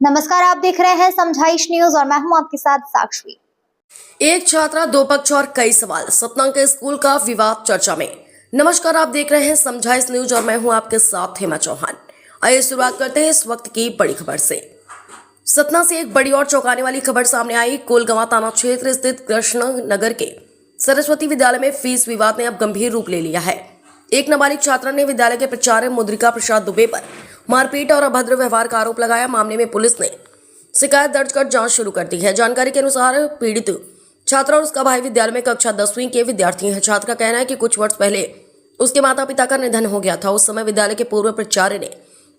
नमस्कार, आप देख रहे हैं समझाइश न्यूज और मैं हूं आपके साथ साक्षी। एक छात्रा, दो पक्ष और कई सवाल। सतना के स्कूल का विवाद चर्चा में। नमस्कार, आप देख रहे हैं समझाइश न्यूज और मैं हूं आपके साथ हेमा चौहान। आइए शुरुआत करते हैं इस वक्त की बड़ी खबर से। सतना से एक बड़ी और चौंकाने वाली खबर सामने आई। कोलगवां थाना क्षेत्र स्थित कृष्ण नगर के सरस्वती विद्यालय में फीस विवाद ने अब गंभीर रूप ले लिया है। एक नाबालिग छात्रा ने विद्यालय के प्राचार्य मुद्रिका प्रसाद दुबे पर मारपीट और अभद्र व्यवहार का आरोप लगाया। मामले में पुलिस ने शिकायत दर्ज कर जांच शुरू कर दी है। जानकारी के अनुसार पीड़ित छात्रा और उसका भाई विद्यालय में कक्षा 10वीं के विद्यार्थी हैं। छात्र का कहना है कि कुछ वर्ष पहले उसके माता पिता का निधन हो गया था। उस समय विद्यालय के पूर्व प्राचार्य ने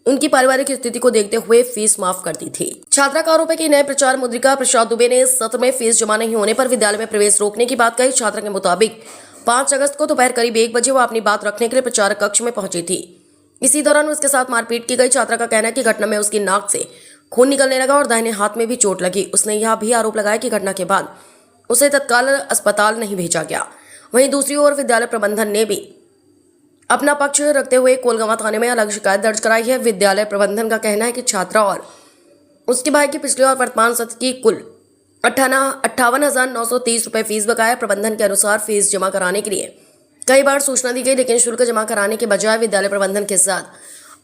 उनकी पारिवारिक स्थिति को देखते हुए फीस माफ कर दी थी। छात्रा का आरोप है कि नए प्राचार्य मुद्रिका प्रसाद दुबे ने इस सत्र में फीस जमा नहीं होने पर विद्यालय में प्रवेश रोकने की बात कही। छात्रा के मुताबिक 5 अगस्त को दोपहर करीब 1 बजे वो अपनी बात रखने के लिए प्राचार्य कक्ष में पहुंची थी। इसी दौरान उसके साथ मारपीट की गई। छात्रा का कहना है कि घटना में उसकी नाक से खून निकलने लगा और दाहिने हाथ में भी चोट लगी। उसने यह भी आरोप लगाया कि घटना के बाद उसे तत्काल अस्पताल नहीं भेजा गया। वहीं दूसरी ओर विद्यालय प्रबंधन ने भी अपना पक्ष रखते हुए कोलगवां थाने में अलग शिकायत दर्ज कराई है। विद्यालय प्रबंधन का कहना है कि छात्रा और उसके भाई की पिछले और वर्तमान सत्र की कुल 58,930 रुपए फीस बकाया। प्रबंधन के अनुसार फीस जमा कराने के लिए कई बार सूचना दी गई, लेकिन शुल्क जमा कराने के बजाय विद्यालय प्रबंधन के साथ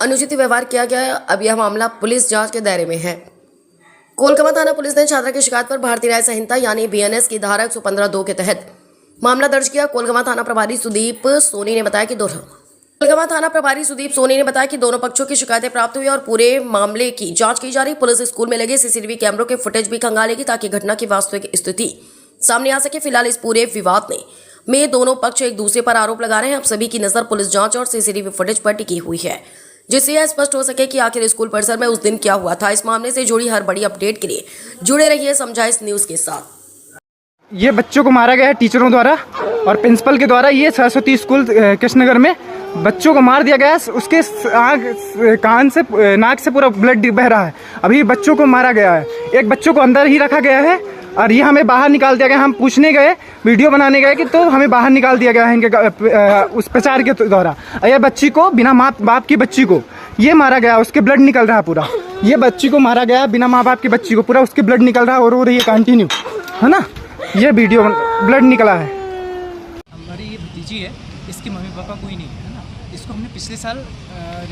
अनुचित व्यवहार किया गया। अब यह मामला पुलिस जांच के दायरे में है। कोलगवां थाना पुलिस ने छात्रा की शिकायत पर भारतीय न्याय संहिता यानी बीएनएस की धारा 115(2) के तहत मामला दर्ज किया। कोलगवां थाना प्रभारी सुदीप सोनी ने बताया कि दोनों पक्षों की शिकायतें प्राप्त हुई और पूरे मामले की जांच की जा रही। पुलिस स्कूल में लगे सीसीटीवी कैमरों के फुटेज भी खंगालेगी ताकि घटना की वास्तविक स्थिति सामने आ सके। फिलहाल इस पूरे विवाद में दोनों पक्ष एक दूसरे पर आरोप लगा रहे हैं। अब सभी की नजर पुलिस जांच और सीसीटीवी फुटेज पर टिकी हुई है, जिससे यह स्पष्ट हो सके कि आखिर स्कूल परिसर में उस दिन क्या हुआ था। इस मामले से जुड़ी हर बड़ी अपडेट के लिए जुड़े रहिए समझाइश न्यूज के साथ। ये बच्चों को मारा गया है टीचरों द्वारा और प्रिंसिपल के द्वारा। ये सरस्वती स्कूल कृष्णनगर में बच्चों को मार दिया गया है। उसके कान से नाक से पूरा ब्लड बह रहा है। अभी बच्चों को मारा गया है। एक बच्चों को अंदर ही रखा गया है और ये हमें बाहर निकाल दिया गया। हम पूछने गए, वीडियो बनाने गए कि तो हमें बाहर निकाल दिया गया है इनके उस प्रचार के द्वारा। ये बच्ची को बिना माँ बाप की बच्ची को ये मारा गया। उसके ब्लड निकल रहा है पूरा। ये बच्ची को मारा गया बिना माँ बाप की बच्ची को, पूरा उसके ब्लड निकल रहा है और रो रही है कंटिन्यू, है ना। ये वीडियो ब्लड निकला है। हमारी ये भतीजी है, इसके मम्मी पापा कोई नहीं है ना। इसको हमने पिछले साल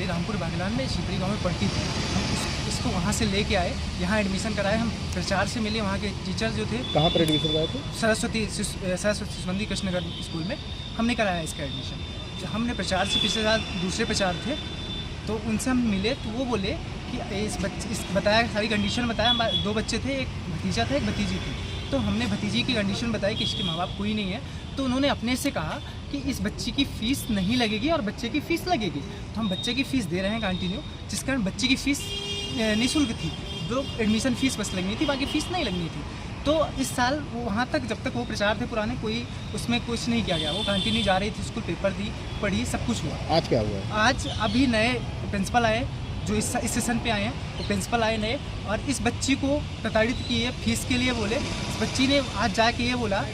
रामपुर बागलान में शिवरी गाँव में पढ़ती थी। हम इसको वहाँ से लेके आए, यहाँ एडमिशन कराए। हम प्रचार से मिले, वहाँ के टीचर जो थे। कहाँ पर एडमिशन कराए थे? सरस्वती शिशुमंदिर कृष्णनगर स्कूल में हमने कराया इसका एडमिशन। हमने प्रचार से पिछले साल दूसरे प्रचार थे, तो उनसे हम मिले तो वो बोले कि इस बताया, सारी कंडीशन बताया। 2 बच्चे थे, एक भतीजा था, एक भतीजी थी। तो हमने भतीजी की कंडीशन बताई कि इसके माँ बाप कोई नहीं है। तो उन्होंने अपने से कहा कि इस बच्ची की फ़ीस नहीं लगेगी और बच्चे की फ़ीस लगेगी। तो हम बच्चे की फ़ीस दे रहे हैं कंटिन्यू, जिस कारण बच्चे की फ़ीस निःशुल्क थी। जो एडमिशन फ़ीस बस लगनी थी, बाकी फ़ीस नहीं लगनी थी। तो इस साल वो वहाँ तक, जब तक वो प्रचार थे पुराने, कोई उसमें कुछ नहीं किया गया। वो कंटिन्यू जा रही थी, स्कूल पेपर दी, पढ़ी, सब कुछ हुआ। आज क्या हुआ? आज अभी नए प्रिंसिपल आए जो इस सेशन पे आए हैं। वो प्रिंसिपल आए नए और इस बच्ची को प्रताड़ित किए फीस के लिए बोले। इस बच्ची ने आज जाके ये बोला,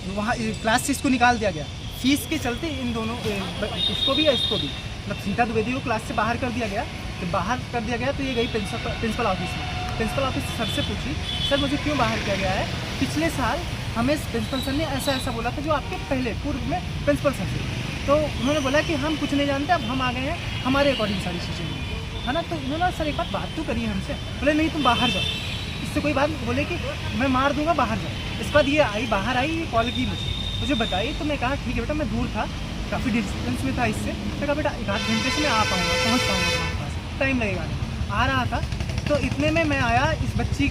वहाँ क्लास से इसको निकाल दिया गया फीस के चलते। इन दोनों इसको भी और इसको भी, मतलब सीता द्विवेदी को क्लास से बाहर कर दिया गया। तो बाहर कर दिया गया तो ये गई प्रिंसिपल ऑफिस में। प्रिंसिपल ऑफिस सर से पूछी, सर मुझे क्यों बाहर किया गया है? पिछले साल हमें प्रिंसिपल सर ने ऐसा बोला था, जो आपके पहले पूर्व में प्रिंसिपल सर थे। तो उन्होंने बोला कि हम कुछ नहीं जानते, अब हम आ गए हैं, हमारे अकॉर्डिंग सारी चीज़ें है ना। तो उन्होंने सर एक बात तो करी हमसे, बोले नहीं तुम बाहर जाओ, इससे कोई बात। बोले कि मैं मार दूंगा, बाहर जाओ। इस बाद ये बाहर आई, ये कॉल की मुझे बताई। तो मैं कहा ठीक है बेटा, मैं दूर था, काफ़ी डिस्टेंस में था इससे। मैं कहा बेटा 1 आध घंटे से मैं आ पाऊँगा, पहुँच पाऊँगा तुम्हारे पास, टाइम लगेगा नहीं। आ रहा था तो इतने में मैं आया, इस बच्ची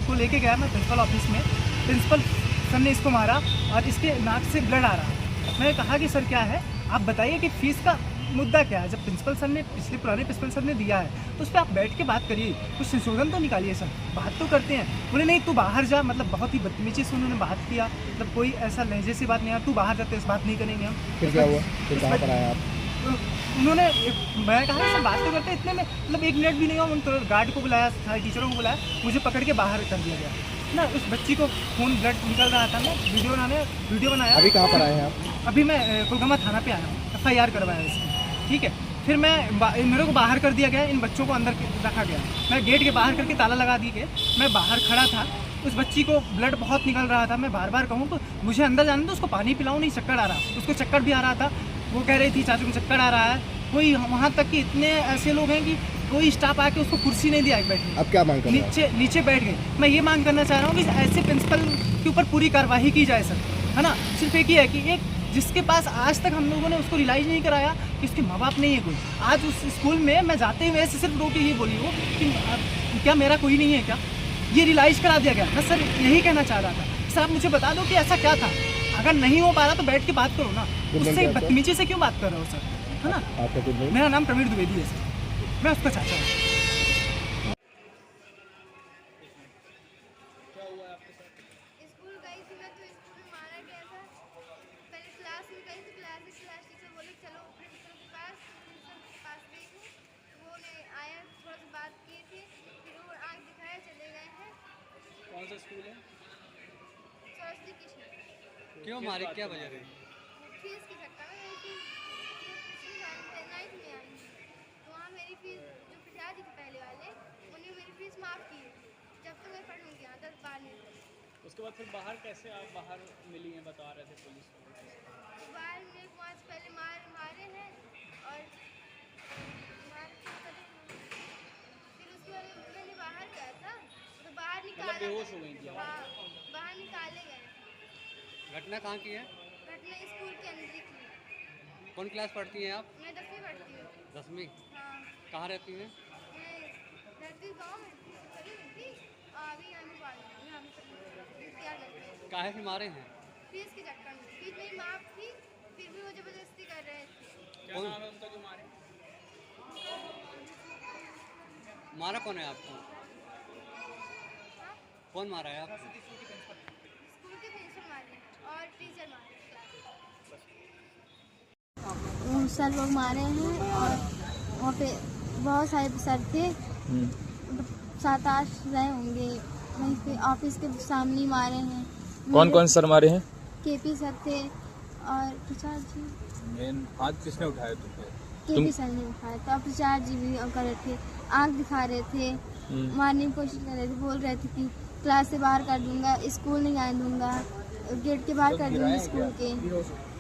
को लेके गया मैं प्रिंसिपल ऑफिस में। प्रिंसिपल सर ने इसको मारा और इसके नाक से ब्लड आ रहा। मैंने कहा कि सर क्या है, आप बताइए कि फ़ीस का मुद्दा क्या है। जब प्रिंसिपल सर ने पुराने प्रिंसिपल सर ने दिया है तो उस पर आप बैठ के बात करिए, कुछ संशोधन तो निकालिए। सर बात तो करते हैं। बोले नहीं तू बाहर जा, मतलब बहुत ही बदतमीजी से उन्होंने बात किया, मतलब कोई ऐसा लहजे से बात नहीं है, तू बाहर जाते इस बात नहीं करेंगे हम। फिर क्या हुआ? फिर कहाँ पर आया आप? उन्होंने, मैं कहा सर बात तो करते, इतने में मतलब 1 मिनट भी नहीं हुआ, उन गार्ड को बुलाया, सारे टीचरों को बुलाया, मुझे पकड़ के बाहर कर दिया गया ना। उस बच्ची को खून ब्लड निकल रहा था। मैं वीडियो बनाया। अभी कहाँ पर आए हैं आप? अभी मैं कोलगवां थाना पे आया हूँ, FIR करवाया इसकी, ठीक है। फिर मेरे को बाहर कर दिया गया, इन बच्चों को अंदर रखा गया। मैं गेट के बाहर करके ताला लगा दी गया। मैं बाहर खड़ा था, उस बच्ची को ब्लड बहुत निकल रहा था। मैं बार बार कहूँ तो मुझे अंदर जाने दो, उसको पानी पिलाऊँ, नहीं चक्कर आ रहा, उसको चक्कर भी आ रहा था। वो कह रही थी चाचू को चक्कर आ रहा है। कोई वहाँ तक कि इतने ऐसे लोग हैं कि कोई स्टाफ आके उसको कुर्सी नहीं दिया बैठने। अब क्या मांग कर रहे हैं? नीचे बैठ गए। मैं ये मांग करना चाह रहा हूँ कि ऐसे प्रिंसिपल के ऊपर पूरी कार्रवाई की जाए सर, है ना। सिर्फ एक ही है कि एक जिसके पास आज तक हम लोगों ने उसको रियलाइज़ नहीं कराया कि उसके माँ बाप नहीं है कोई। आज उस स्कूल में मैं जाते हुए सिर्फ रोके ये बोली हो कि क्या मेरा कोई नहीं है क्या, ये रियलाइज़ करा दिया गया। मैं सर यही कहना चाह रहा था, सर आप मुझे बता दो कि ऐसा क्या था। अगर नहीं हो पा रहा तो बैठ के बात करो ना, उससे बदतमीजी से क्यों बात कर रहे हो सर, है ना। मेरा नाम प्रवीण द्विवेदी है सर, मैं उसका चाचा हूँ। स्कूल गई थी मैं, तो स्कूल में मारा गया था। पहले क्लास में गई तो क्लास टीचर बोले चलो प्रिंसिपल के पास देखो। वो ने आया, थोड़ा सा बात किए थे, फिर वो आँख दिखाया चले गए हैं। कौन सा स्कूल है? सरस्वती कृष्ण। क्यों मारे, क्या वजह रही? फीस की चक्कर में गई थी, पिछली साल 9th में आई थी, तो वहाँ मेरी फीस जो पिता जी थे पहले वाले, उन्हें मेरी फीस माफ़ की थी। जब तक मैं पढ़ूँगी यहाँ 10-12 उसके बाद फिर बाहर कैसे आप बाहर मिली हैं, बता रहे थे पुलिस को? बाहर मेरे को आज पहले मारे हैं और फिर उसके बाद मैंने बाहर गया था तो बाहर निकाला, बेहोश हो गई थी? हाँ, बाहर निकाले गए। घटना कहाँ की है? घटना स्कूल के अंदर की। कौन क्लास पढ़ती हैं आप? मैं 10वीं पढ़ती हूँ। 10वीं? हाँ, कहाँ रहती हैं? मैं दर्दी गाँव में खड़ी हुई थी, अभी यहाँ में काहे से मारे हैं? फीस के चक्कर में। फीस मेरी माफ़ थी, फिर भी वो जबरदस्ती कर रहे थे। क्या नाम है उनका जो मारे? मारा कौन है आपको? हाँ? कौन मारा है आपको? स्कूल के प्रिंसिपल मारे और टीचर मारे। सर लोग मारे हैं और वहाँ पे बहुत सारे सर थे, 7-8 रहे होंगे। वहीं पे ऑफिस के सामने मारे हैं। कौन कौन सर मारे हैं? केपी सर थे और प्रचार जी। हाथ किसने उठाया तुमने? केपी सर ने उठाया था, प्रचार जी भी कर रहे थे, आँख दिखा रहे थे, मारने की कोशिश कर रहे थे, बोल रहे थे कि क्लास से बाहर कर दूंगा, स्कूल नहीं आने दूंगा, गेट के बाहर कर दूंगा स्कूल के।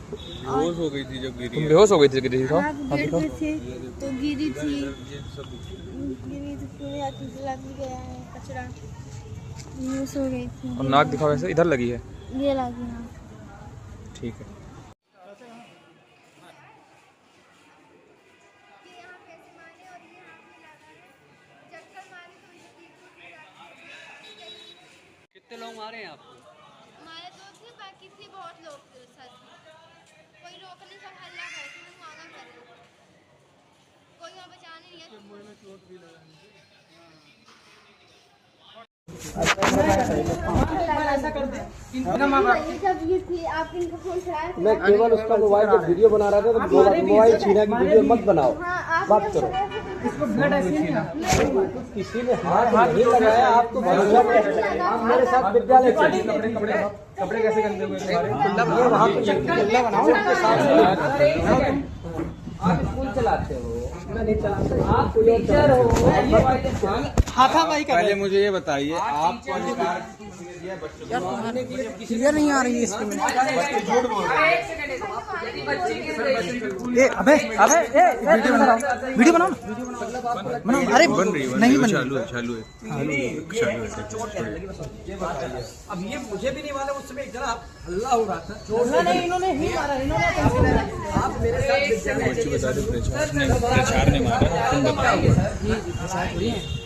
बेहोश हो गई थी जब गिरी? तुम बेहोश हो गई थी गिरी? हाँ, गेट में थे तो गिरी थी, पूरे लग गया है कचरा, बेहोश हो गई थी। और नाक दिखाओ, ऐसे इधर लगी है? ये लगी। हाँ, ठीक है। कितने लोग मारे हैं आपको? हमारे दो थे, बाकी थे बहुत लोग थे सर। कोई रोकने सब हल्ला करे थे, मांगा करे, कोई वहाँ बचाने नहीं है। मैं केवल उसका मोबाइल जब वीडियो बना रहा था तो मोबाइल छीना की वीडियो मत बनाओ, बात करो। किसी ने हाथ नहीं लगाया, आपको भरोसा नहीं। आप मेरे साथ विद्यालय चलिए। कपड़े कैसे गंदे हुए तुम्हारे? वहाँ पे बनाओ, आप स्कूल चलाते हो, मैं नहीं चलाता। आप टीचर हो, हाथापाई कर। पहले मुझे ये बताइए, आपको अधिकार क्लियर नहीं आ रही है इसमें। झूठ बोल रहे हैं। वीडियो बनाओ ना, अरे बन रही है, नहीं बन चालू है, चालू है। अब ये मुझे भी नहीं मालूम, उस समय इतना हल्ला हो रहा था। नहीं, इन्होंने ही मारा, आप मेरे साथ प्रचार ने मारा, तुम बताओ।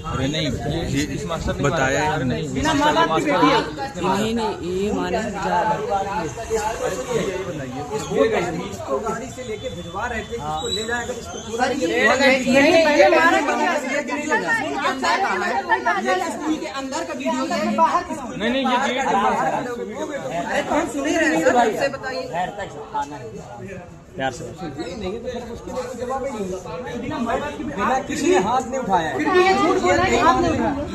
अरे नहीं, ये इस मास्टर ने बताया है। नहीं, बिना माँ बाप की बेटी है। नहीं, ये माने इसको गाड़ी से लेके भिजवा रहे थे, इसको ले जाएगा, इसको पूरा नहीं, पहले मारा स्कूल के अंदर का वीडियो है, बाहर की स्कूल। नहीं, ये गेट सुन ही रहे हैं, बताइए। प्यार से नहीं तो फिर उसके लिए कोई जवाब ही नहीं। बिना किसी ने हाथ नहीं उठाया है।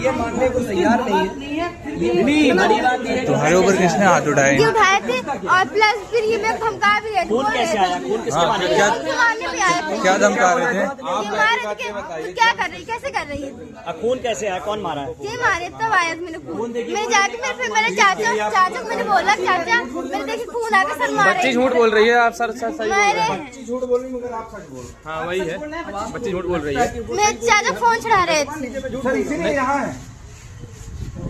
ये मानने को तैयार नहीं है। बड़ी बात ये तुम्हारे ऊपर किसने हाथ उठाए? ये उठाए थे और प्लस फिर ये मैं धमका भी रहे थे। खून कैसे आया? खून किसके हाँ, मारने क्या मारने भी आए थे। क्या धमका रहे थे? ये मारे थे, क्या कर रही, कैसे कर रही है? खून कैसे आया? कौन मारा है? ये मारे तब आया था मैंने खून। मैं जाके मेरे चाचा को मैंने बोला चाचा मैंने देखी खून आ गया सर मारे। बच्ची झूठ बोल रही है, आप सर सही मारे झूठ बोल रही मगर आप सच बोल। हाँ वही है, बच्ची झूठ बोल रही है। मेरे चाचा फोन चढ़ा रहे थे। सर इसीलिए यहाँ है।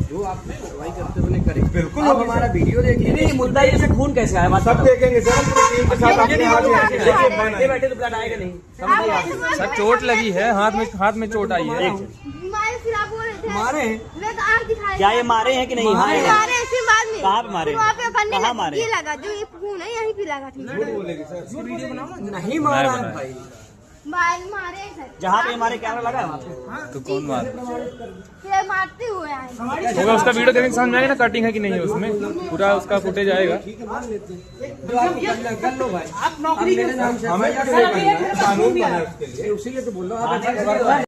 जो आपने कार्रवाई करते हुए करें। बिल्कुल आप हमारा वीडियो देखिए। नहीं मुद्दा ये से खून कैसे आया? सब देखेंगे सर, टीम के साथ अपने बैठे बैठे तो ब्लड आएगा नहीं। समझिए आप। सर चोट लगी है, हाथ में चोट आई है। मारे फिर आप बोल रहे थे मारे मैं तो आँख दिखाई। क्या ये मारे हैं कि नहीं? हाँ है। मारे फिर बाद में कहाँ पे मारे? वहाँ पे करने कहाँ लगा, मारे? ये लगा जो ये खून है यहीं पे लगा था। नहीं मारा है भाई। मारे सर जहाँ पे हमारे कैमरा लगा है वहाँ पे। तो कौन मार फिर मारते हुए आए। होगा? उसका वीडियो देखने समझ में आएगा ना कटिंग है कि नहीं है, उसमें पूरा उसका फुटेज आएगा। कर लो भाई। आप नौकरी मेरे नाम से हमें क्या करना है? कानून बना है उसके लिए। उसी लिए तो बोल रहा हूँ।